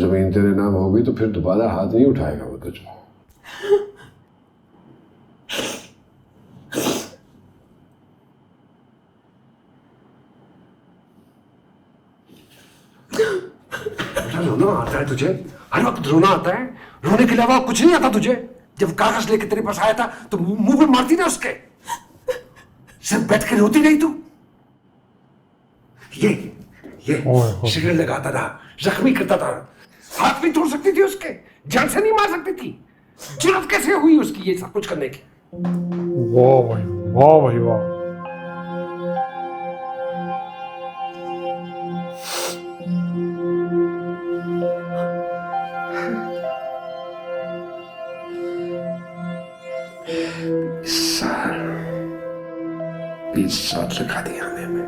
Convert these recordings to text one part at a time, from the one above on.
जमीन तेरे नाम होगी तो फिर दोबारा हाथ नहीं उठाएगा वो तुझको। रोना आता है तुझे? हर वक्त रोना आता है? रोने के अलावा कुछ नहीं आता तुझे? जब कागज लेके तेरे पास आया था तो मुंह पे मारती ना उसके। सिर्फ बैठ के रोती नहीं तू। ये शिकल लगाता था, जख्मी करता था, हाथ भी तोड़ सकती थी उसके, जान से नहीं मार सकती थी। जुर्रत कैसे हुई उसकी ये सब कुछ करने की? वाह भाई, वाह भाई, वाह। साल 20 साल लगा दिए आने में,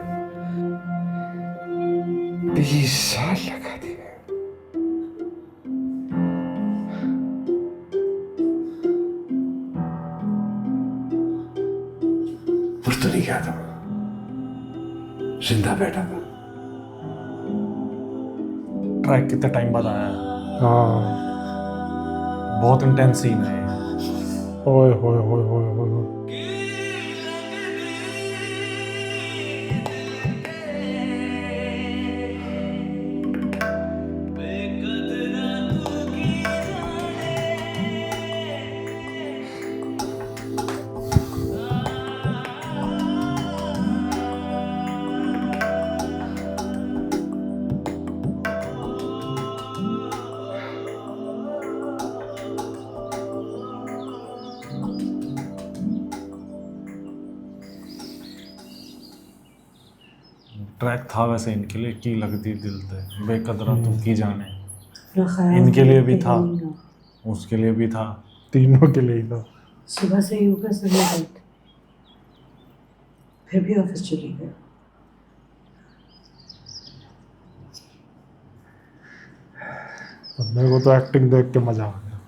20 साल लगा दिए। उठ तो नहीं गया था, जिंदा बैठा था। ट्रैक कितने टाइम बाद आया है। हाँ, बहुत इंटेंस सीन है ये। ओए होए होए होए होए। ट्रैक था वैसे इनके लिए की लगती दिल पे बेकदरा तू की जाने। इनके लिए भी था, उसके लिए भी था, तीनों के लिए था। सुबह से ही ऊपर से लेट, फिर भी ऑफिस चली गई। मेरे को तो एक्टिंग देख के मजा आ गया।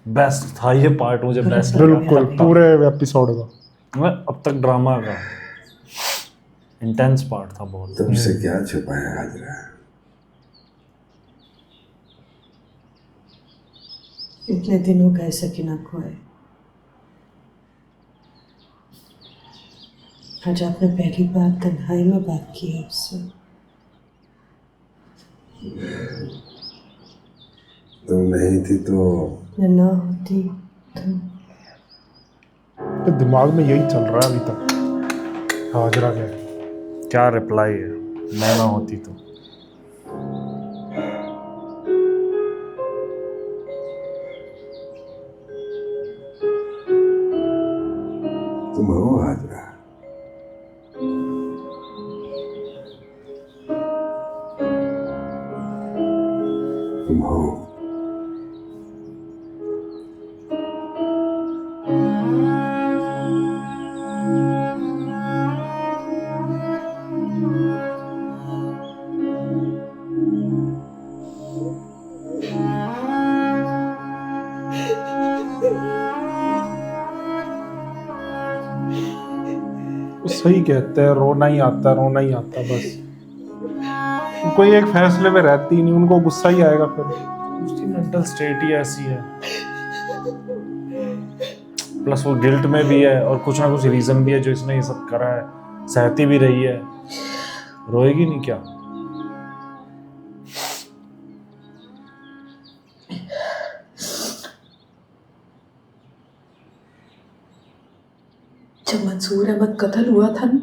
बेस्ट था ये पार्ट, मुझे बेस्ट बिल्कुल पूरे एपिसोड का। मैं अब तक ड्रामा का इंटेंस पार्ट था बहुत। तुमसे क्या छुपाया हाजरा? इतने दिनों का ऐसा कि ना खोए। आज आपने पहली बार तन्हाई में बात की है उससे। तुम नहीं थी तो मैं ना होती तो तो दिमाग में यही चल रहा है अभी तक हाजरा के। क्या रिप्लाई है, मैं ना होती तो। तुम हो हाजरा। तुम हो। सही कहते हैं, रोना ही आता, रोना ही आता बस। कोई एक फैसले में रहती नहीं, उनको गुस्सा ही आएगा फिर। उसकी मेंटल स्टेट ही ऐसी है, प्लस वो गिल्ट में भी है और कुछ ना कुछ रीजन भी है जो इसने ये सब करा है। सहती भी रही है, रोएगी नहीं क्या? जब मंसूर अहमद कत्ल हुआ था ना,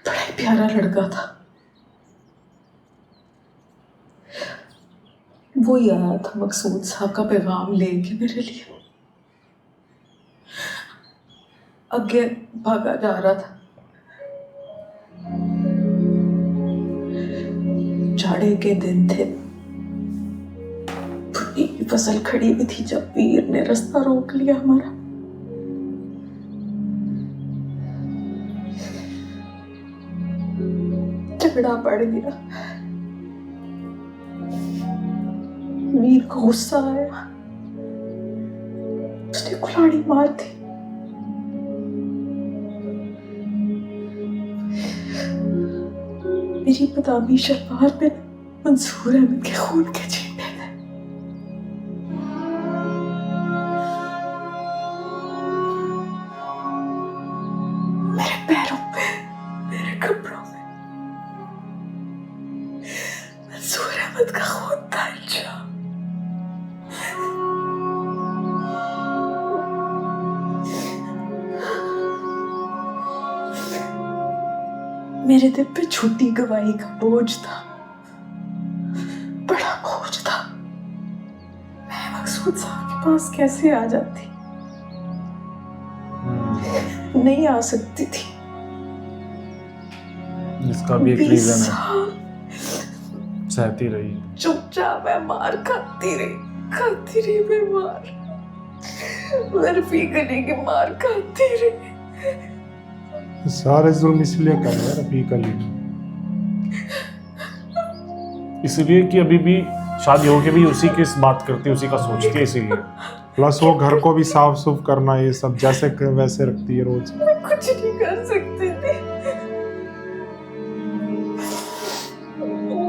बड़ा ही प्यारा लड़का था। वो ही आया था मकसूद साहब का पैगाम लेके मेरे लिए। आगे भागा जा रहा था, जाड़े के दिन थे, भुट्टी की फसल खड़ी हुई थी जब वीर ने रास्ता रोक लिया हमारा। झगड़ा पड़ गया, वीर को गुस्सा आया, उसने कुल्हाड़ी मार दी। मेरी बदामी शलवार पे मंसूर अहमद के खून के छींटे थे। मेरे पैरों पे, मेरे कपड़ों में मंसूर अहमद का खून था। इंशाअल्लाह मेरे दिल पे झूठी गवाही का बोझ था, बड़ा बोझ था। मैं मकसूद साहब के पास कैसे आ जाती? नहीं आ सकती थी। इसका भी एक 20 रीजन है, साल सहती रही। चुपचाप मैं मार खाती रही मैं मार। रफीक अली की मार खाती रही। सारे जुल्म इसलिए कर रहे हैं रफीक अली। इसलिए कि अभी भी शादी होके भी उसी की बात करती है, उसी का सोचती है, इसीलिए। प्लस वो घर को भी साफ सुफ करना, ये सब जैसे वैसे रखती है रोज। मैं कुछ नहीं कर सकती थी,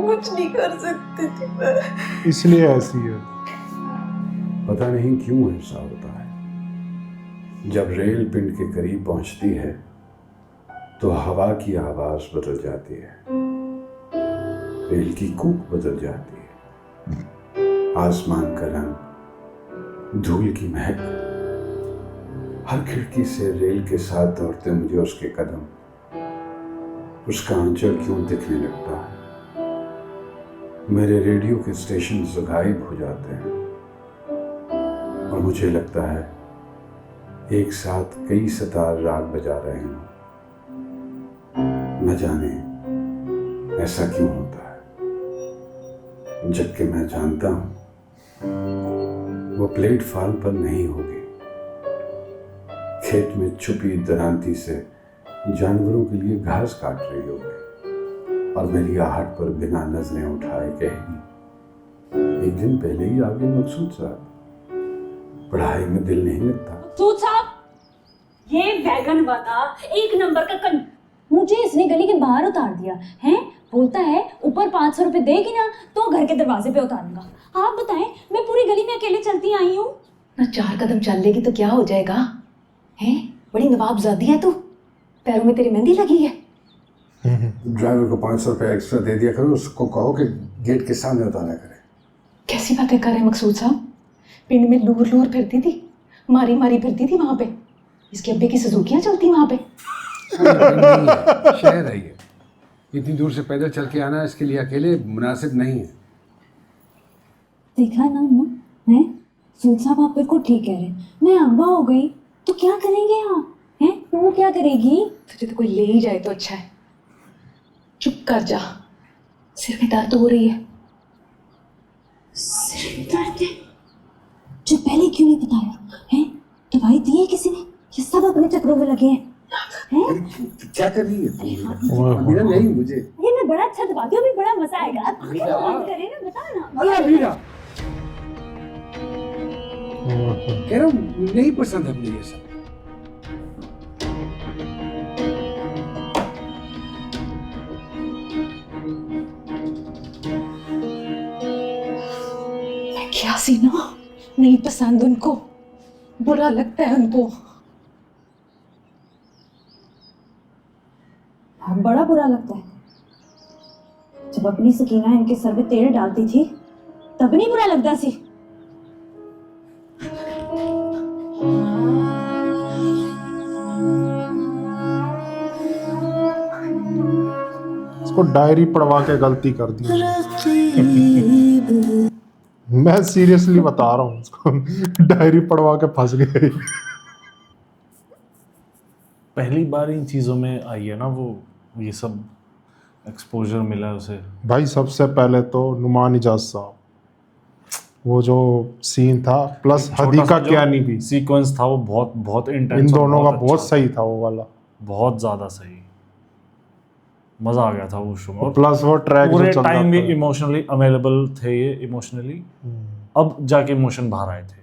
कुछ नहीं कर सकती थी मैं। इसलिए ऐसी है। पता नहीं क्यों ऐसा होता है, जब रेल पिंड के करीब पहुंचती है तो हवा की आवाज बदल जाती है, रेल की कूक बदल जाती है, आसमान का रंग, धूल की महक। हर खिड़की से रेल के साथ दौड़ते मुझे उसके कदम, उसका आंचल क्यों दिखने लगता है। मेरे रेडियो के स्टेशन गायब हो जाते हैं और मुझे लगता है एक साथ कई सितार राग बजा रहे हैं। न जाने ऐसा क्यों होता है, जबकि मैं जानता हूं वो प्लेटफॉर्म पर नहीं होगी, खेत में छुपी दरांती से जानवरों के लिए घास काट रही होगी और मेरी आहट पर बिना नजरें उठाए कहेगी, एक दिन पहले ही आ गए मकसूद साहब, पढ़ाई में दिल नहीं लगता। मकसूद साहब, ये वैगन वाला एक नंबर का मुझे इसने गली के बाहर उतार दिया है। बोलता है ऊपर 500 रुपए देगी ना तो घर के दरवाजे पे उतारूंगा। आप बताएं, मैं पूरी गली में अकेले चलती आई हूँ ना, 4 कदम चल लेगी तो क्या हो जाएगा? हैं, बड़ी नवाबजादी है तू, पैरों में तेरी मेहंदी लगी है। ड्राइवर को 500 रुपये एक्स्ट्रा दे दिया करो, उसको कहो कि गेट के सामने उतारा करे। कैसी बातें कर रहे हैं मकसूद साहब? पिंड में लूर लूर फिरती थी, मारी मारी फिरती थी वहां पे। इसके अब्बे की सुजुकियां चलती वहां पे। शहर है ये, इतनी दूर से पैदल चल के आना इसके लिए अकेले मुनासिब नहीं है। देखा ना माँ, है सूद साहब आप बिल्कुल ठीक कह रहे हैं। मैं अम्बा हो गई तो क्या करेंगे आप? हैं तो वो क्या करेगी? तुझे तो कोई ले ही जाए तो अच्छा है। चुप कर जा, सिर में दर्द हो रही है। सिर में दर्द है? जो पहले क्यों नहीं बताया? हैं दवाई दी है किसी ने? ये सब अपने चक्रों में लगे हैं। क्या कर रही है मीरा? नहीं मुझे ये मैं बड़ा अच्छा दबाती हूँ, अभी बड़ा मजा आएगा। आप आंखें तो बंद करें ना, बता ना। मीरा कह रहा हूँ नहीं पसंद है मुझे ये सब। क्या सीना, नहीं पसंद उनको, बुरा लगता है उनको। बड़ा बुरा लगता है। जब अपनी सकीना इनके सर पे तेल डालती थी तब नहीं बुरा लगता सी। इसको डायरी पढ़वा के गलती कर दी। मैं सीरियसली बता रहा हूँ, उसको डायरी पढ़वा के फंस गए। पहली बार इन चीज़ों में आई है ना वो, ये सब एक्सपोजर मिला है उसे। भाई सबसे पहले तो नुमान इजाज साहब, वो जो सीन था, प्लस हदीका कियानी भी सीक्वेंस था, वो बहुत बहुत इंटेंस, इन दोनों का बहुत अच्छा सही था वो वाला, बहुत ज़्यादा सही, मज़ा आ गया था वो शो में। और प्लस वो ट्रैक पूरे जो चल टाइम भी रहा था। इमोशनली अवेलेबल थे ये, इमोशनली अब जाके इमोशन बाहर आए थे।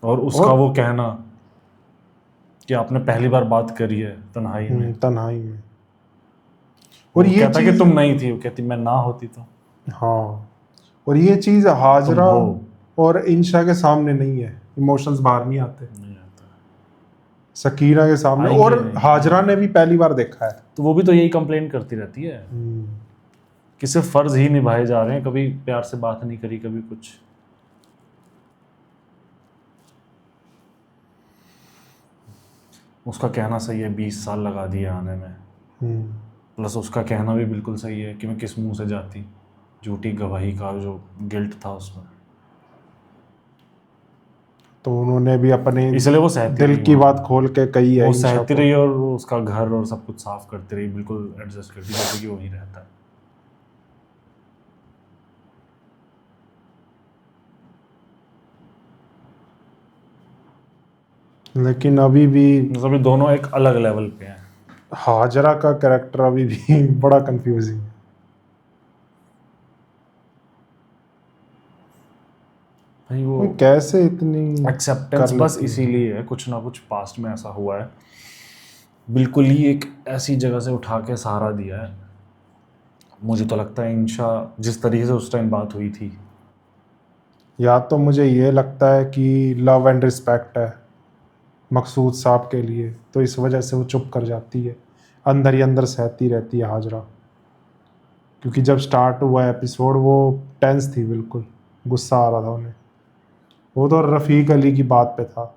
और उसका वो कहना कि आपने पहली बार बात करी है तन्हाई में। तन्हाई में। और और ये कहता कि चीज, तुम नहीं थी, वो कहती मैं ना होती तो हाँ, और ये चीज हाजरा तुम हो। और इंशा के सामने नहीं है, इमोशंस बाहर नहीं आते नहीं आता। सकीना के सामने। आएंगे और नहीं। हाजरा ने भी पहली बार देखा है। तो वो भी तो यही कंप्लेन करती रहती है कि सिर्फ फर्ज ही निभाए जा रहे हैं, कभी प्यार से बात नहीं करी, कभी कुछ। उसका कहना सही है, 20 साल लगा दिए आने में। प्लस उसका कहना भी बिल्कुल सही है कि मैं किस मुंह से जाती, झूठी गवाही का जो गिल्ट था उसमें। तो उन्होंने भी अपने इसलिए वो सहती दिल रही की वहाँ बात खोल के कही है वो इंशा सहती को। रही और वो उसका घर और सब कुछ साफ करती रही, बिल्कुल एडजस्ट करती, जैसे कि वहीं रहता है। लेकिन अभी भी मतलब अभी दोनों एक अलग लेवल पे हैं। हाजरा का कैरेक्टर अभी भी बड़ा कंफ्यूजिंग है। भाई वो वो कैसे इतनी एक्सेप्टेंस कर बस लेती है? इसीलिए है, कुछ ना कुछ पास्ट में ऐसा हुआ है, बिल्कुल ही एक ऐसी जगह से उठा के सहारा दिया है। मुझे तो लगता है इंशा जिस तरीके से उस टाइम बात हुई थी, या तो मुझे ये लगता है कि लव एंड रिस्पेक्ट है मकसूद साहब के लिए, तो इस वजह से वो चुप कर जाती है, अंदर ही अंदर सहती रहती है हाजरा। क्योंकि जब स्टार्ट हुआ एपिसोड वो टेंस थी, बिल्कुल गुस्सा आ रहा था उन्हें। वो तो रफ़ीक अली की बात पे था।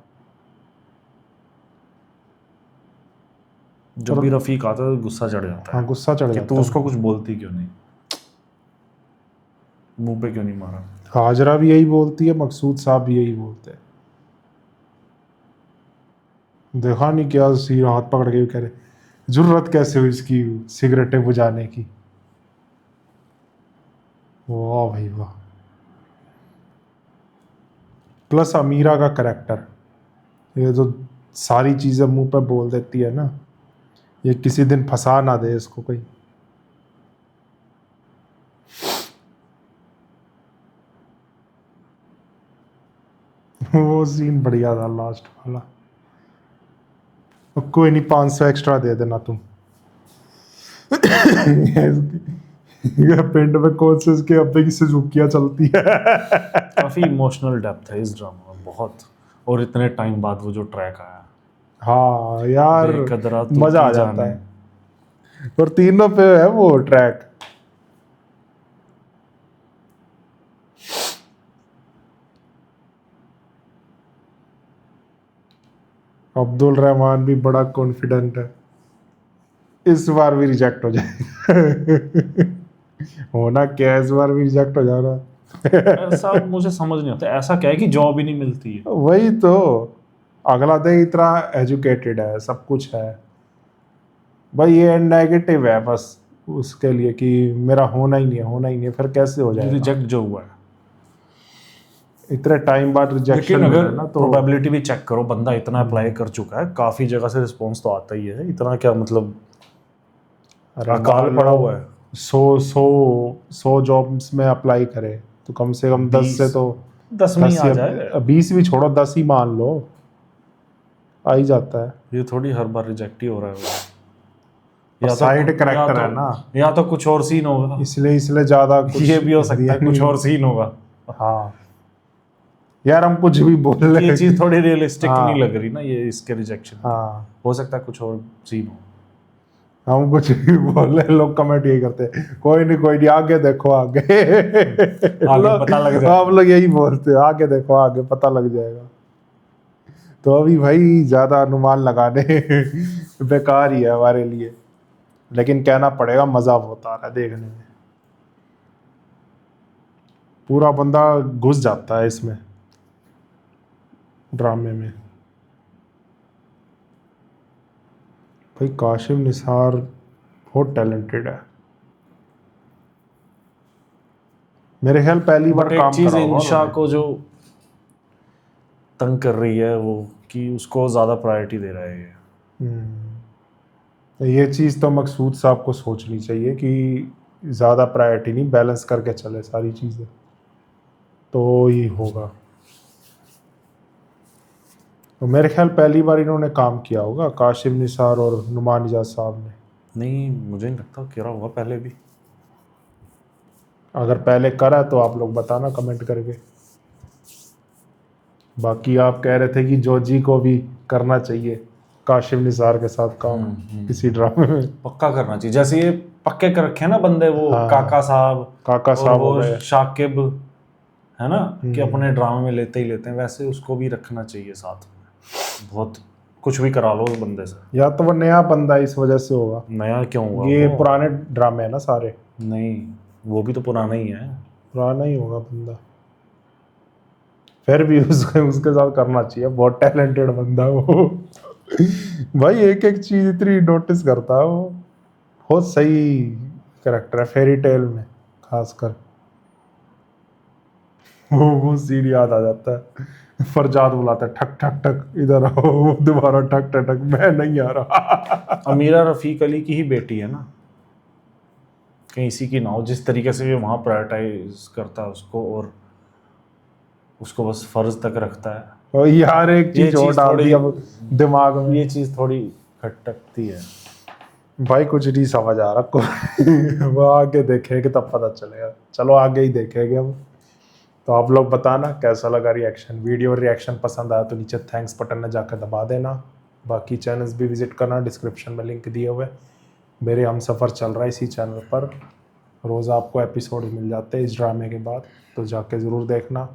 जब भी रफीक आता है तो गुस्सा चढ़ जाता है हाँ, गुस्सा चढ़ कि जाता तू है। उसको कुछ बोलती क्यों नहीं, मुंह पे क्यों नहीं मारा। हाजरा भी यही बोलती है, मकसूद साहब भी यही बोलते हैं। देखा नहीं क्या सी हाथ पकड़ के कह रहे जरूरत कैसे हुई इसकी सिगरेटें बुझाने की। वाह भाई वाह। प्लस अमीरा का करेक्टर, ये जो सारी चीज़ें मुंह पे बोल देती है ना, ये किसी दिन फंसा ना दे इसको कोई। वो सीन बढ़िया था लास्ट वाला। कोई नहीं, 500 एक्स्ट्रा दे देना तुम। ये पिंड में कौन से इसके अब्बे की सुजुकियां चलती है। काफी इमोशनल डेप्थ है इस ड्रामा में बहुत, और इतने टाइम बाद वो जो ट्रैक आया, हाँ यार, बेकदरा तू मजा आ की जाता जाने। है। और तीनों पे है वो ट्रैक। अब्दुल रहमान भी बड़ा कॉन्फिडेंट है, इस बार भी रिजेक्ट हो जाएगा। होना क्या है, इस बार भी रिजेक्ट हो जाना। ऐसा मुझे समझ नहीं आता, ऐसा क्या है कि जॉब ही नहीं मिलती है। वही तो, अगला तो इतना एजुकेटेड है, सब कुछ है भाई, ये नेगेटिव है बस उसके लिए कि मेरा होना ही नहीं है, होना ही नहीं है। फिर कैसे हो जाएगा? रिजेक्ट जो हुआ है, इतने टाइम बाद रिजेक्शन लेकिन अगर ना तो प्रोबेबिलिटी भी चेक करो, बंदा इतना अप्लाई कर चुका है, काफी जगह से रिस्पॉन्स तो आता ही है, इतना क्या मतलब अकाल पड़ा हुआ है। 100 जॉब्स में अप्लाई करे तो कम से कम 10 से तो 10 में ही आ जाए। 20 भी छोड़ो, 10 ही मान लो, आ ही जाता है। ये थोड़ी हर बार रिजेक्ट ही हो रहा है वो। साइड करेक्टर है ना, या तो कुछ और सीन होगा, इसलिए ज्यादा कुछ ये भी हो सकता दिया है कुछ नहीं। और सीन होगा। हाँ यार, हम कुछ भी बोल रहे ये चीज थोड़ी रियलिस्टिक हाँ। नहीं लग रही ना ये इसके रिजेक्शन। हाँ, हो सकता है कुछ और सीन हो। हम कुछ भी बोल रहे, लोग कमेंट यही करते हैं, कोई नहीं आगे देखो आगे। पता लग जाएगा। आप लोग यही बोलते हैं, आगे देखो आगे पता लग जाएगा। तो अभी भाई ज्यादा अनुमान लगाने बेकार ही है हमारे लिए, लेकिन कहना पड़ेगा मजा बहुत आ रहा है देखने में। पूरा बंदा घुस जाता है इसमें ड्रामे में। भाई काशिफ निसार बहुत टैलेंटेड है, मेरे ख्याल पहली बार बट एक काम चीज करा होगा इंशा उन्होंने। को जो तंग कर रही है वो कि उसको ज्यादा प्रायोरिटी दे रहा है ये। तो ये चीज़ तो मकसूद साहब को सोचनी चाहिए कि ज़्यादा प्रायोरिटी नहीं, बैलेंस करके चले सारी चीज़ें, तो ही होगा। तो मेरे ख्याल पहली बार इन्होंने काम किया होगा, काशिफ निसार और नुमान इजाज साहब ने। नहीं, मुझे नहीं लगता करा हुआ पहले भी। अगर पहले करा तो आप लोग बताना कमेंट करके। बाकी आप कह रहे थे कि जॉजी को भी करना चाहिए काशिफ निसार के साथ काम किसी ड्रामे में। पक्का करना चाहिए, जैसे ये पक्के कर रखे हैं ना बंदे, वो हाँ। काका साहब काका साहब हो और वो गए। शाकिब, है ना, कि अपने ड्रामे में लेते ही लेते हैं, वैसे उसको भी रखना चाहिए साथ में। बहुत कुछ भी करा लो उस बंदे से। या तो वो नया बंदा इस वजह से होगा। नया क्यों हुआ ये वो? पुराने ड्रामे है ना सारे। नहीं, वो भी तो पुराना ही है। पुराना ही होगा बंदा, फिर भी उसके साथ करना चाहिए। बहुत टैलेंटेड बंदा है वो। भाई एक एक चीज इतनी नोटिस करता है वो। बहुत सही कैरेक्टर है फेरी टेल में खासकर। वो सीन याद आ जाता है, फरजाद बुलाता है, ठक ठक ठक इधर आओ, दोबारा ठक ठक ठक, मैं नहीं आ रहा। अमीरा रफीक अली की ही बेटी है ना, कहीं इसी की ना हो। जिस तरीके से ये वहाँ प्रायोरिटाइज करता है उसको, और उसको बस फर्ज तक रखता है। और यार एक ये चीज और चीज़ डाल दी थोड़ी- अब दिमाग में। ये चीज़ थोड़ी खटकती है। भाई कुछ नहीं समझ आ रहा को। वो आगे देखेंगे तब पता चलेगा। चलो आगे ही देखेंगे अब। तो आप लोग बताना कैसा लगा रिएक्शन। वीडियो रिएक्शन पसंद आया तो नीचे थैंक्स बटन में जाकर दबा देना। बाकी चैनल्स भी विजिट करना, डिस्क्रिप्शन में लिंक दिए हुए। मेरे हम सफ़र चल रहा है इसी चैनल पर, रोज़ आपको एपिसोड मिल जाते हैं इस ड्रामे के बाद, तो जाके ज़रूर देखना।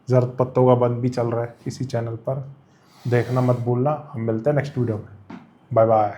ज़रूरत पत्तों का बंद भी चल रहा है इसी चैनल पर, देखना मत भूलना। हम मिलते हैं नेक्स्ट वीडियो में। Bye bye.